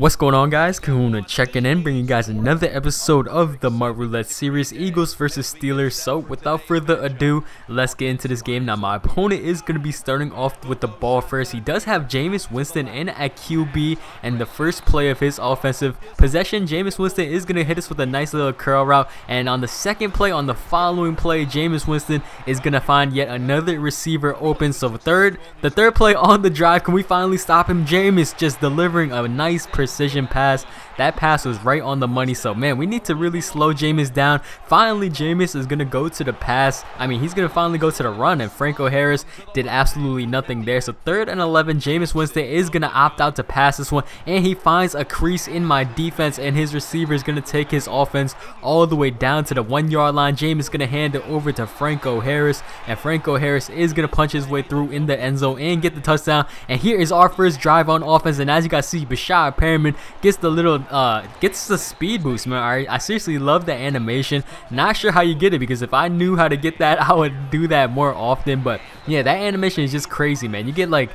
What's going on, guys? Kahuna checking in, bringing you guys another episode of the Roulette series, Eagles versus Steelers. So without further ado, let's get into this game. Now my opponent is going to be starting off with the ball first. He does have Jameis Winston in at QB, and the first play of his offensive possession, Jameis Winston is going to hit us with a nice little curl route, and on the second play, on the following play, Jameis Winston is going to find yet another receiver open. So the third play on the drive, can we finally stop him? Jameis just delivering a nice precision pass. That pass was right on the money. So man, we need to really slow Jameis down. Finally, Jameis is gonna go to the pass. He's gonna finally go to the run, and Franco Harris did absolutely nothing there. So 3rd and 11, Jameis Winston is gonna opt out to pass this one, and he finds a crease in my defense, and his receiver is gonna take his offense all the way down to the 1-yard line. Jameis is gonna hand it over to Franco Harris, and Franco Harris is gonna punch his way through in the end zone and get the touchdown. And here is our first drive on offense, and as you guys see, Bashad Perriman gets the little gets the speed boost, man. I seriously love the animation. Not sure how you get it, because if I knew how to get that, I would do that more often. But yeah, that animation is just crazy, man. You get like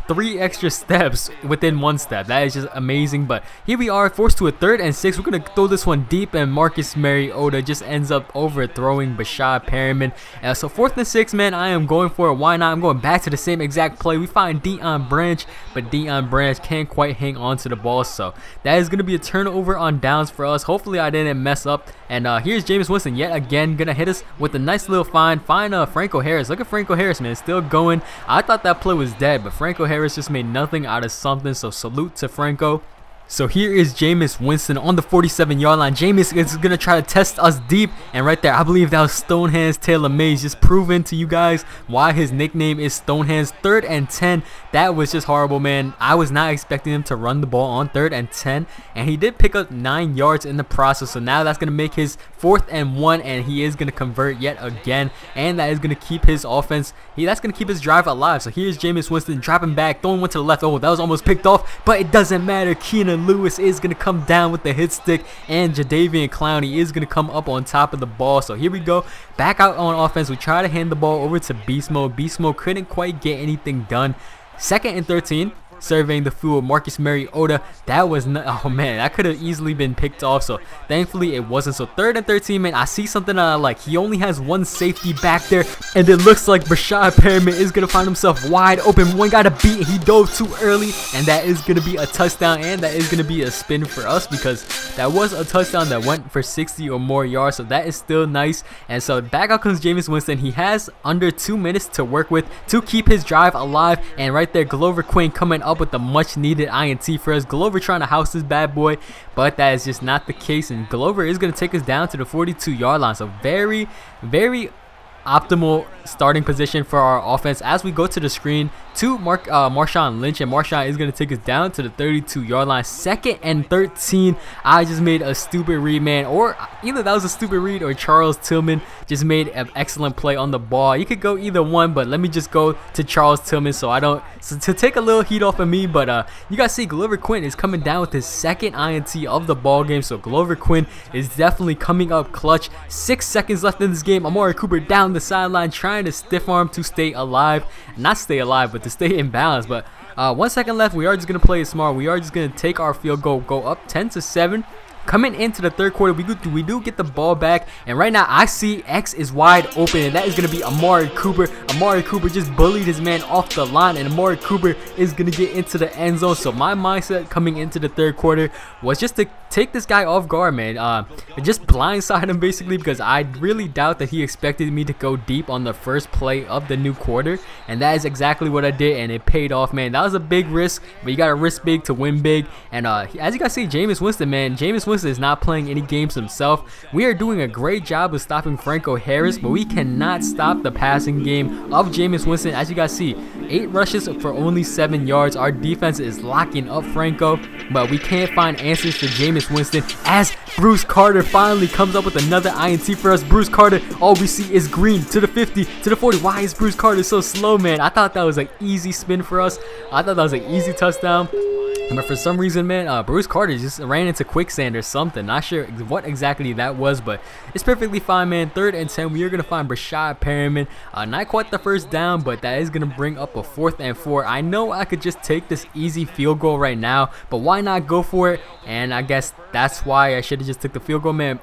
3 extra steps within 1 step. That is just amazing. But here we are, forced to a 3rd and 6. We're going to throw this one deep, and Marcus Mariota just ends up overthrowing Bashad Perriman. So 4th and 6, man, I am going for it. Why not? I'm going back to the same exact play. We find Deion Branch, but Deion Branch can't quite hang on to the ball. So that is going to be a turnover on downs for us. Hopefully I didn't mess up. And here's Jameis Winston yet again, going to hit us with a nice little find Franco Harris. Look at Franco Harris, man, still going. I thought that play was dead, but Franco Harris just made nothing out of something, so salute to Franco. So here is Jameis Winston on the 47-yard line. Jameis is going to try to test us deep, and right there, I believe that was Stonehands Taylor Mays, just proving to you guys why his nickname is Stonehands. 3rd and 10, that was just horrible, man. I was not expecting him to run the ball on 3rd and 10, and he did pick up 9 yards in the process. So now that's going to make his 4th and 1, and he is going to convert yet again, and that is going to keep his offense, that's going to keep his drive alive. So here's Jameis Winston dropping back, throwing one to the left. Oh, that was almost picked off, but it doesn't matter. Keenan Lewis is going to come down with the hit stick, and Jadeveon Clowney is going to come up on top of the ball. So here we go, back out on offense. We try to hand the ball over to Beast Mode. Beast Mode couldn't quite get anything done. 2nd and 13. Surveying the field, Marcus Mariota. That was not, oh man, that could have easily been picked off. So thankfully it wasn't. So 3rd and 13, man. I see something that I like. He only has 1 safety back there, and it looks like Bashad Perriman is gonna find himself wide open. One got to beat. He dove too early, and that is gonna be a touchdown, and that is gonna be a spin for us, because that was a touchdown that went for 60 or more yards. So that is still nice. And so back out comes Jameis Winston. He has under 2 minutes to work with to keep his drive alive, and right there, Glover Quinn coming up with the much needed INT for us. Glover trying to house this bad boy, but that is just not the case, and Glover is going to take us down to the 42-yard line. So very, very optimal starting position for our offense as we go to the screen to Marshawn Lynch, and Marshawn is going to take us down to the 32-yard line. 2nd and 13. I just made a stupid read, man, or either that was a stupid read or Charles Tillman just made an excellent play on the ball. You could go either one, but let me just go to Charles Tillman to take a little heat off of me. But you guys see Glover Quinn is coming down with his 2nd INT of the ball game. So Glover Quinn is definitely coming up clutch. 6 seconds left in this game. Amari Cooper down the sideline trying to stiff arm to stay alive. Not stay alive, but to stay in balance. But 1 second left. We are just going to play it smart. We are just going to take our field goal, go up 10-7. Coming into the 3rd quarter, we do get the ball back, and right now I see X is wide open, and that is going to be Amari Cooper. Amari Cooper just bullied his man off the line, and Amari Cooper is going to get into the end zone. So my mindset coming into the 3rd quarter was just to take this guy off guard, man. Just blindside him basically, because I really doubt that he expected me to go deep on the first play of the new quarter, and that is exactly what I did, and it paid off, man. That was a big risk, but you got to risk big to win big. And as you guys see, Jameis Winston, man, Jameis Winston is not playing any games himself. We are doing a great job of stopping Franco Harris, but we cannot stop the passing game of Jameis Winston. As you guys see, 8 rushes for only 7 yards. Our defense is locking up Franco, but we can't find answers for Jameis Winston as Bruce Carter finally comes up with another INT for us. Bruce Carter, all we see is green to the 50, to the 40. Why is Bruce Carter so slow, man? I thought that was an easy spin for us. I thought that was an easy touchdown. But for some reason, man, Bruce Carter just ran into quicksand or something. Not sure what exactly that was, but it's perfectly fine, man. 3rd and 10, we are going to find Brashad Perriman. Not quite the first down, but that is going to bring up a 4th and 4. I know I could just take this easy field goal right now, but why not go for it? And I guess that's why I should have just took the field goal, man.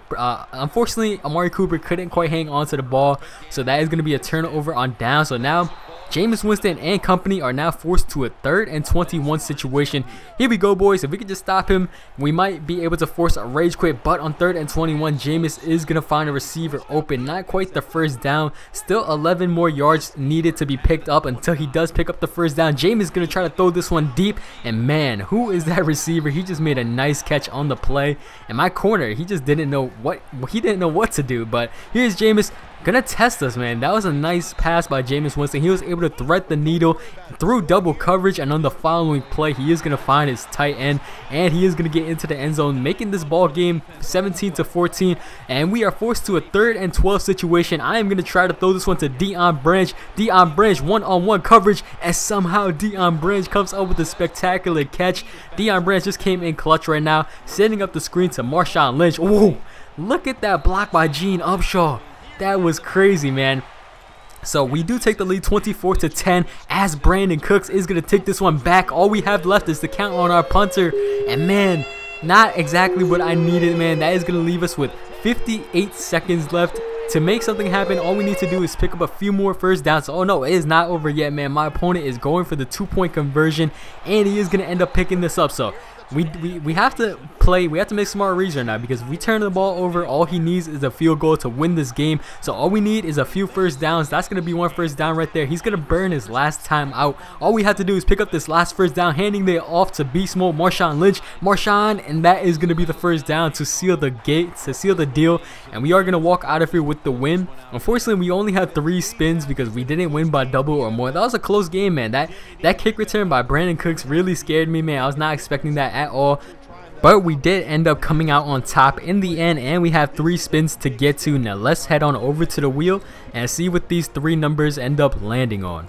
Unfortunately, Amari Cooper couldn't quite hang on to the ball, so that is going to be a turnover on down. So now Jameis Winston and company are now forced to a 3rd and 21 situation. Here we go, boys. If we could just stop him, we might be able to force a rage quit. But on 3rd and 21, Jameis is going to find a receiver open. Not quite the first down. Still 11 more yards needed to be picked up until he does pick up the first down. Jameis is going to try to throw this one deep. And man, who is that receiver? He just made a nice catch on the play. And my corner, he just didn't know what to do. But here's Jameis. Gonna test us, man. That was a nice pass by Jameis Winston. He was able to thread the needle through double coverage, and on the following play, he is gonna find his tight end, and he is gonna get into the end zone, making this ball game 17-14. And we are forced to a 3rd and 12 situation. I am gonna try to throw this one to Deion Branch. Deion Branch one-on-one coverage, and somehow Deion Branch comes up with a spectacular catch. Deion Branch just came in clutch right now, setting up the screen to Marshawn Lynch. Ooh, look at that block by Gene Upshaw. That was crazy, man. So we do take the lead 24-10 as Brandon Cooks is going to take this one back. All we have left is to count on our punter. And man, not exactly what I needed, man. That is going to leave us with 58 seconds left to make something happen. All we need to do is pick up a few more first downs. Oh no, it is not over yet, man. My opponent is going for the 2-point conversion, and he is going to end up picking this up. So we have to play. We have to make smart reads right now, because if we turn the ball over, all he needs is a field goal to win this game. So all we need is a few first downs. That's going to be one first down right there. He's going to burn his last time out. All we have to do is pick up this last first down, handing it off to beast mode Marshawn Lynch. And that is going to be the first down to seal the gate, to seal the deal. And we are going to walk out of here with the win. Unfortunately, we only had 3 spins because we didn't win by double or more. That was a close game, man. That kick return by Brandon Cooks really scared me, man. I was not expecting that at all. But we did end up coming out on top in the end, and we have 3 spins to get to. Now let's head on over to the wheel and see what these 3 numbers end up landing on.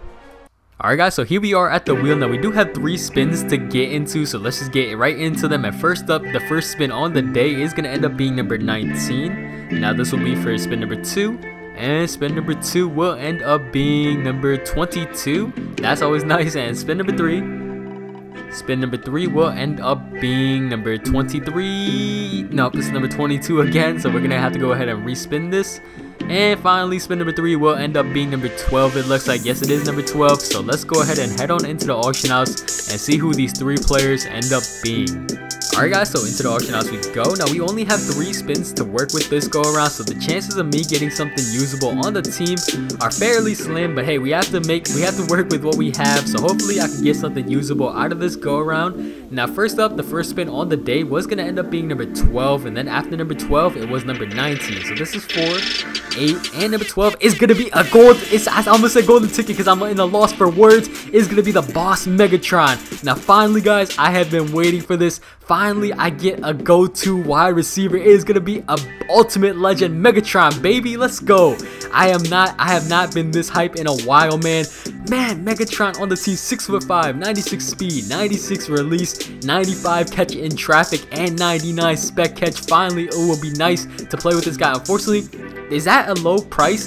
Alright guys, so here we are at the wheel. Now we do have 3 spins to get into, so let's just get right into them. And first up, the first spin on the day is going to end up being number 19. Now this will be for spin number 2. And spin number 2 will end up being number 22. That's always nice. And spin number 3. Spin number 3 will end up being number 23. Nope, this is number 22 again, so we're going to have to go ahead and respin this. And finally, spin number 3 will end up being number 12. It looks like, yes, it is number 12. So let's go ahead and head on into the auction house and see who these 3 players end up being. Alright guys, so into the auction house we go. Now we only have 3 spins to work with this go around, so the chances of me getting something usable on the team are fairly slim. But hey, we have to work with what we have, so hopefully I can get something usable out of this go around. Now first up, the first spin on the day was going to end up being number 12, and then after number 12 it was number 19. So this is 4, 8, and number 12 is going to be a gold. I almost said golden ticket because I'm in a loss for words. It's going to be the Boss Megatron. Now finally guys, I have been waiting for this. Finally, I get a go-to wide receiver. It is going to be a ultimate legend Megatron, baby. Let's go. I have not been this hype in a while, man. Megatron on the team, 6'5", 96 speed, 96 release, 95 catch in traffic, and 99 spec catch. Finally, it will be nice to play with this guy. Unfortunately, is that a low price?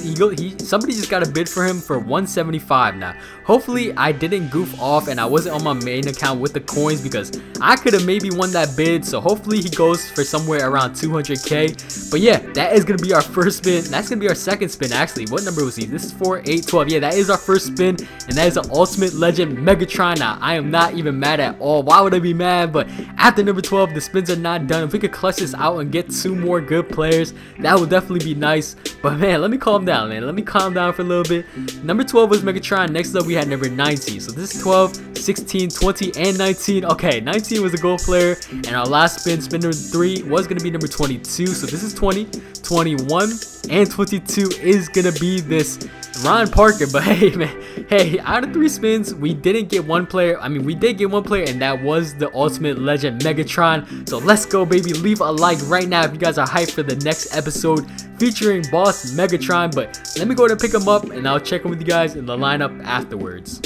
Somebody just got a bid for him for 175 now. Hopefully I didn't goof off and I wasn't on my main account with the coins, because I could have maybe won that bid. So hopefully he goes for somewhere around 200k. But yeah, that is gonna be our first spin. That's gonna be our second spin actually. What number was he? This is 4, 8, 12. Yeah, that is our first spin, and that is an ultimate legend Megatron. Now I am not even mad at all. Why would I be mad? But after number 12, the spins are not done. If we could clutch this out and get 2 more good players, that would definitely be nice. But man, let me calm down, man. Let me calm down for a little bit. Number 12 was Megatron. Next up, we had number 19. So this is 12, 16, 20, and 19. Okay, 19 was a gold player. And our last spin number 3, was going to be number 22. So this is 20, 21, and 22 is going to be this Ron Parker. But hey, man. Hey, out of 3 spins, we didn't get 1 player. I mean, we did get 1 player, and that was the ultimate legend Megatron. So let's go, baby. Leave a like right now if you guys are hyped for the next episode featuring Boss Megatron. But let me go ahead and pick him up, and I'll check in with you guys in the lineup afterwards.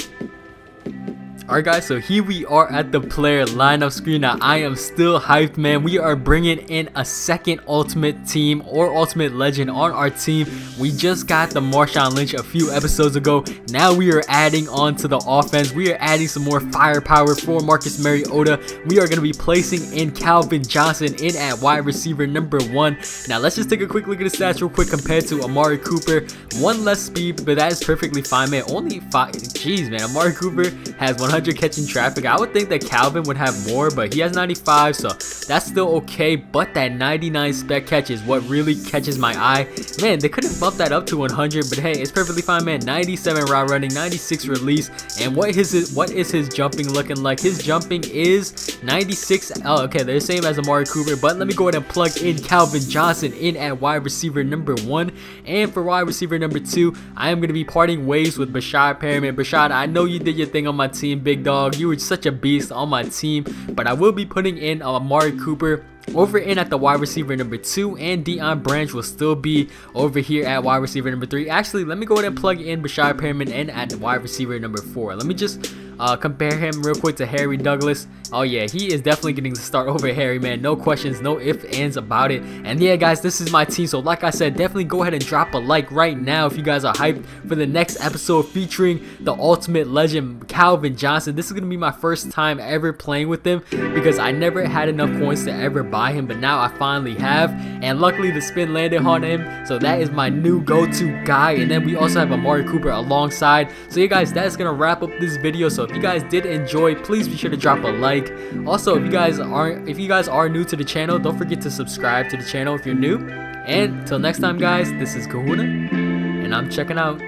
Alright guys, so here we are at the player lineup screen. Now I am still hyped, man. We are bringing in a second ultimate team or ultimate legend on our team. We just got the Marshawn Lynch a few episodes ago. Now we are adding on to the offense. We are adding some more firepower for Marcus Mariota. We are going to be placing in Calvin Johnson in at wide receiver number 1. Now let's just take a quick look at the stats real quick compared to Amari Cooper. 1 less speed, but that is perfectly fine, man. Only 5. Jeez, man. Amari Cooper has 100 catching traffic. I would think that Calvin would have more, but he has 95, so that's still okay. But that 99 spec catch is what really catches my eye. Man, they couldn't bump that up to 100, but hey, it's perfectly fine, man. 97 route running, 96 release, and what is his jumping looking like? His jumping is 96. Oh, okay, they're the same as Amari Cooper, but let me go ahead and plug in Calvin Johnson in at wide receiver number 1, and for wide receiver number 2, I am going to be parting ways with Breshad Perriman. Breshad, I know you did your thing on my team, big dog. You were such a beast on my team, but I will be putting in Amari Cooper over in at the wide receiver number 2, and Deion Branch will still be over here at wide receiver number 3. Actually, let me go ahead and plug in Breshad Perriman in at wide receiver number 4. Let me just compare him real quick to Harry Douglas. Oh yeah, he is definitely getting the start over Harry, man. No questions, no ifs, ands about it. And yeah, guys, this is my team. So like I said, definitely go ahead and drop a like right now if you guys are hyped for the next episode featuring the ultimate legend Calvin Johnson. This is gonna be my first time ever playing with him because I never had enough coins to ever buy him, but now I finally have, and luckily the spin landed on him, so that is my new go-to guy. And then we also have Amari Cooper alongside. So yeah, guys, that's gonna wrap up this video. So if you guys did enjoy, please be sure to drop a like. Also, if you guys are new to the channel, don't forget to subscribe to the channel if you're new. And till next time, guys, this is Kahuna, and I'm checking out.